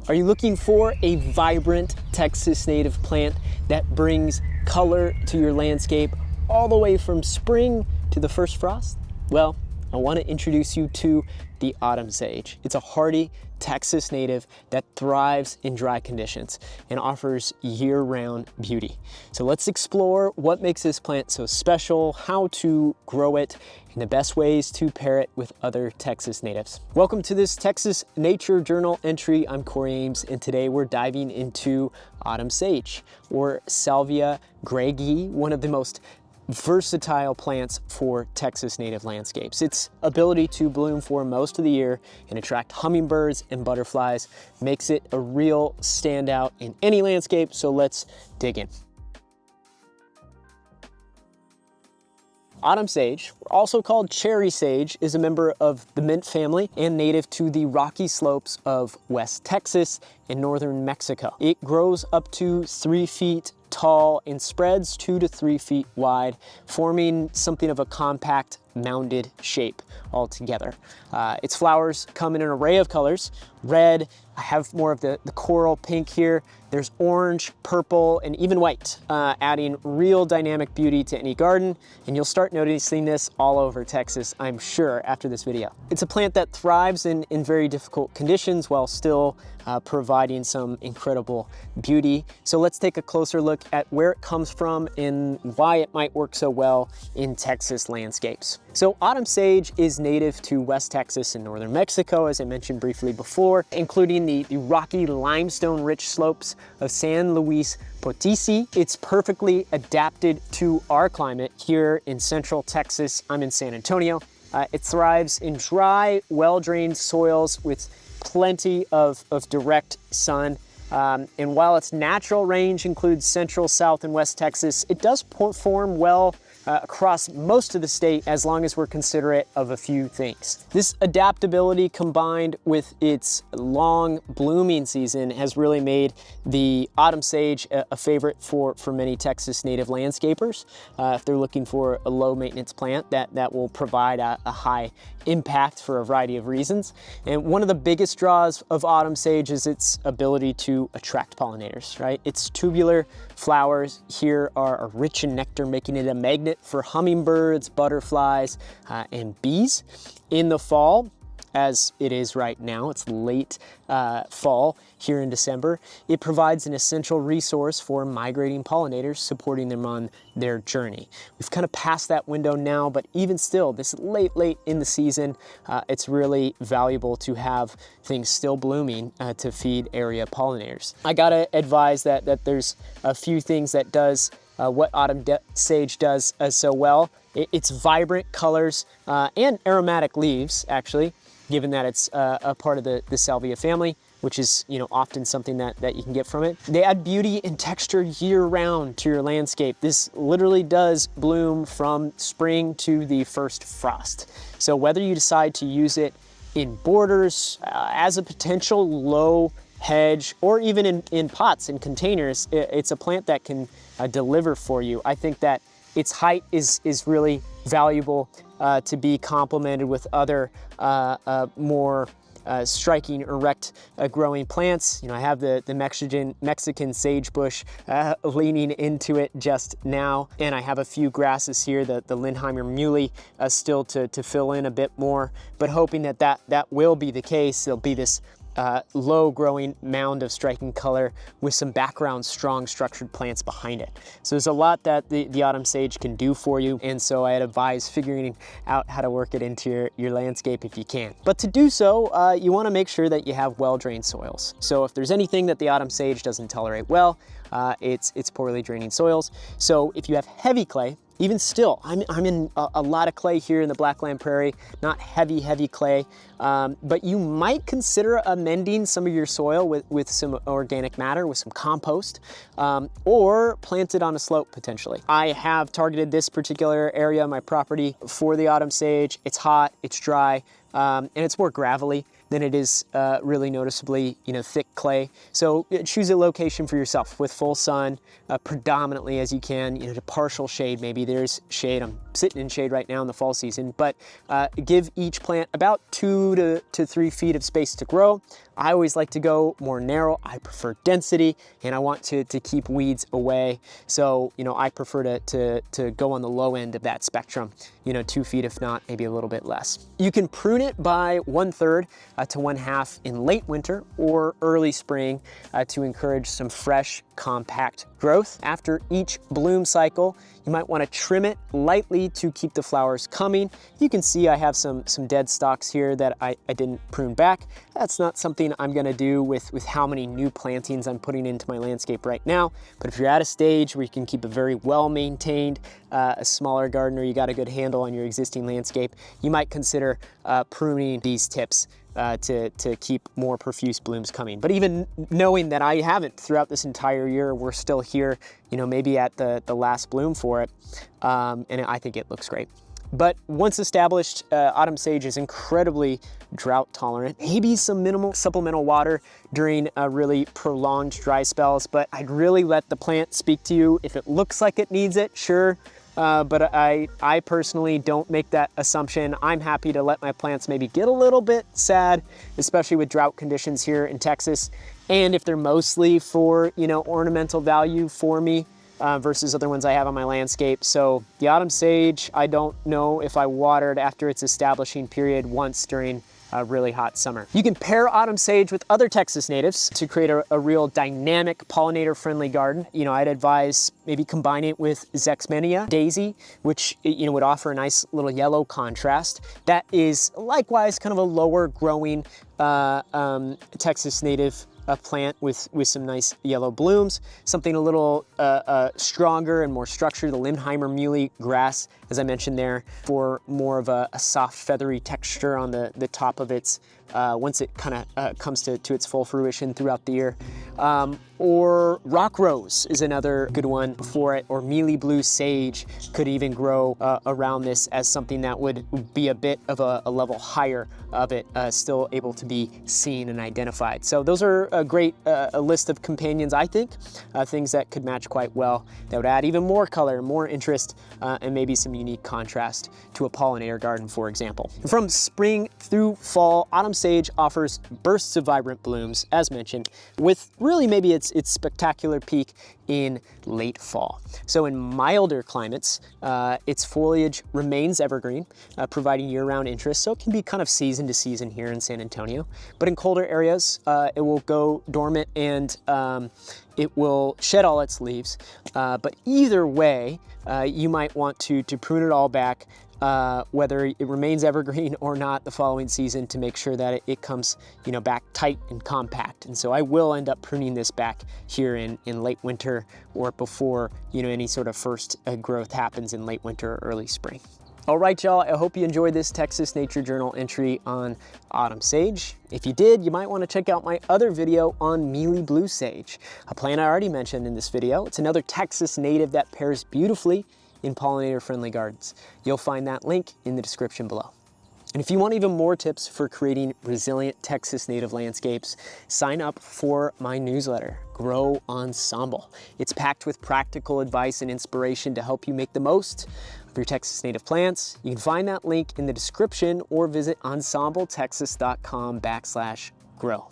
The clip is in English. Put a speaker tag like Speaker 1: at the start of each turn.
Speaker 1: Are you looking for a vibrant Texas native plant that brings color to your landscape all the way from spring to the first frost? Well, I want to introduce you to the autumn sage. It's a hardy Texas native that thrives in dry conditions and offers year-round beauty. So let's explore what makes this plant so special, how to grow it, and the best ways to pair it with other Texas natives. Welcome to this Texas Nature Journal entry. I'm Cory Ames, and today we're diving into autumn sage, or Salvia greggii, one of the most versatile plants for Texas native landscapes. Its ability to bloom for most of the year and attract hummingbirds and butterflies makes it a real standout in any landscape, so let's dig in. Autumn sage, also called cherry sage, is a member of the mint family and native to the rocky slopes of West Texas and northern Mexico. It grows up to 3 feet tall and spreads 2 to 3 feet wide, forming something of a compact mounded shape altogether. Its flowers come in an array of colors. Red, I have more of the coral pink here. There's orange, purple, and even white, adding real dynamic beauty to any garden. And you'll start noticing this all over Texas, I'm sure, after this video. It's a plant that thrives in very difficult conditions while still providing some incredible beauty. So let's take a closer look at where it comes from and why it might work so well in Texas landscapes. So autumn sage is native to West Texas and northern Mexico, as I mentioned briefly before, including the rocky limestone-rich slopes of San Luis Potosi. It's perfectly adapted to our climate here in central Texas. I'm in San Antonio. It thrives in dry, well-drained soils with plenty of direct sun. And while its natural range includes central, south, and west Texas, it does perform well across most of the state as long as we're considerate of a few things. This adaptability combined with its long blooming season has really made the autumn sage a favorite for many Texas native landscapers. If they're looking for a low maintenance plant that will provide a high impact for a variety of reasons. And one of the biggest draws of autumn sage is its ability to attract pollinators, right? Its tubular flowers here are rich in nectar, making it a magnet for hummingbirds, butterflies, and bees. In the fall, as it is right now, it's late fall here in December, it provides an essential resource for migrating pollinators, supporting them on their journey. We've kind of passed that window now, but even still, this late in the season, it's really valuable to have things still blooming to feed area pollinators. I gotta advise that there's a few things that does what autumn sage does so well. It's vibrant colors and aromatic leaves, actually, given that it's a part of the Salvia family, which is often something that you can get from it. They add beauty and texture year-round to your landscape. This literally does bloom from spring to the first frost. So whether you decide to use it in borders, as a potential low hedge, or even in pots and containers, it's a plant that can deliver for you. I think that its height is really valuable to be complemented with other more striking erect growing plants. I have the Mexican sagebush leaning into it just now, and I have a few grasses here, the Lindheimer muley still to fill in a bit more, but hoping that will be the case. There'll be this low growing mound of striking color with some background strong structured plants behind it. So there's a lot that the autumn sage can do for you, and so I'd advise figuring out how to work it into your landscape if you can. But to do so, you want to make sure that you have well-drained soils. So if there's anything that the autumn sage doesn't tolerate well, it's poorly draining soils. So if you have heavy clay, even still, I'm in a lot of clay here in the Blackland Prairie, not heavy clay, but you might consider amending some of your soil with some organic matter, with some compost, or plant it on a slope potentially. I have targeted this particular area of my property for the autumn sage. It's hot, it's dry, and it's more gravelly than it is really noticeably, thick clay. So choose a location for yourself with full sun, predominantly as you can, to partial shade. Maybe there's shade. I'm sitting in shade right now in the fall season, but give each plant about 2 to 3 feet of space to grow. I always like to go more narrow. I prefer density, and I want to keep weeds away. So, you know, I prefer to go on the low end of that spectrum, you know, 2 feet, if not maybe a little bit less. You can prune it by 1/3 to 1/2 in late winter or early spring to encourage some fresh, compact growth. After each bloom cycle, you might want to trim it lightly to keep the flowers coming. You can see I have some dead stalks here that I didn't prune back. That's not something I'm going to do with how many new plantings I'm putting into my landscape right now. But if you're at a stage where you can keep a very well-maintained, a smaller garden, or you got a good handle on your existing landscape, you might consider pruning these tips to keep more profuse blooms coming. But even knowing that I haven't throughout this entire year, we're still here, you know, maybe at the last bloom for it, and I think it looks great. But once established, autumn sage is incredibly drought tolerant. Maybe some minimal supplemental water during really prolonged dry spells, but I'd really let the plant speak to you. If it looks like it needs it, sure. But I personally don't make that assumption. I'm happy to let my plants maybe get a little bit sad, especially with drought conditions here in Texas. And if they're mostly for, you know, ornamental value for me versus other ones I have on my landscape. So the autumn sage, I don't know if I watered after its establishing period once during a really hot summer. You can pair autumn sage with other Texas natives to create a real dynamic pollinator-friendly garden. You know, I'd advise maybe combining it with Zexmania daisy, which, you know, would offer a nice little yellow contrast. That is likewise kind of a lower growing Texas native plant with some nice yellow blooms. Something a little stronger and more structured, the Limheimer muley grass, as I mentioned there, for more of a soft feathery texture on the top of its, once it kind of comes to its full fruition throughout the year. Or rock rose is another good one for it, or mealy blue sage could even grow around this as something that would be a bit of a level higher of it, still able to be seen and identified. So those are a great a list of companions, I think, things that could match quite well, that would add even more color, more interest, and maybe some unique contrast to a pollinator garden, for example. From spring through fall, autumn sage offers bursts of vibrant blooms, as mentioned, with really maybe its spectacular peak in late fall. So in milder climates, its foliage remains evergreen, providing year-round interest, so it can be kind of season to season here in San Antonio. But in colder areas, it will go dormant and it will shed all its leaves. But either way, you might want to prune it all back, whether it remains evergreen or not the following season, to make sure that it comes, you know, back tight and compact. And so I will end up pruning this back here in late winter, or before, you know, any sort of first growth happens in late winter or early spring. All right, y'all, I hope you enjoyed this Texas Nature Journal entry on autumn sage. If you did, you might want to check out my other video on mealy blue sage, a plant I already mentioned in this video. It's another Texas native that pairs beautifully in pollinator-friendly gardens. You'll find that link in the description below. And if you want even more tips for creating resilient Texas native landscapes, sign up for my newsletter, Grow Ensemble. It's packed with practical advice and inspiration to help you make the most of your Texas native plants. You can find that link in the description or visit ensembletexas.com/grow.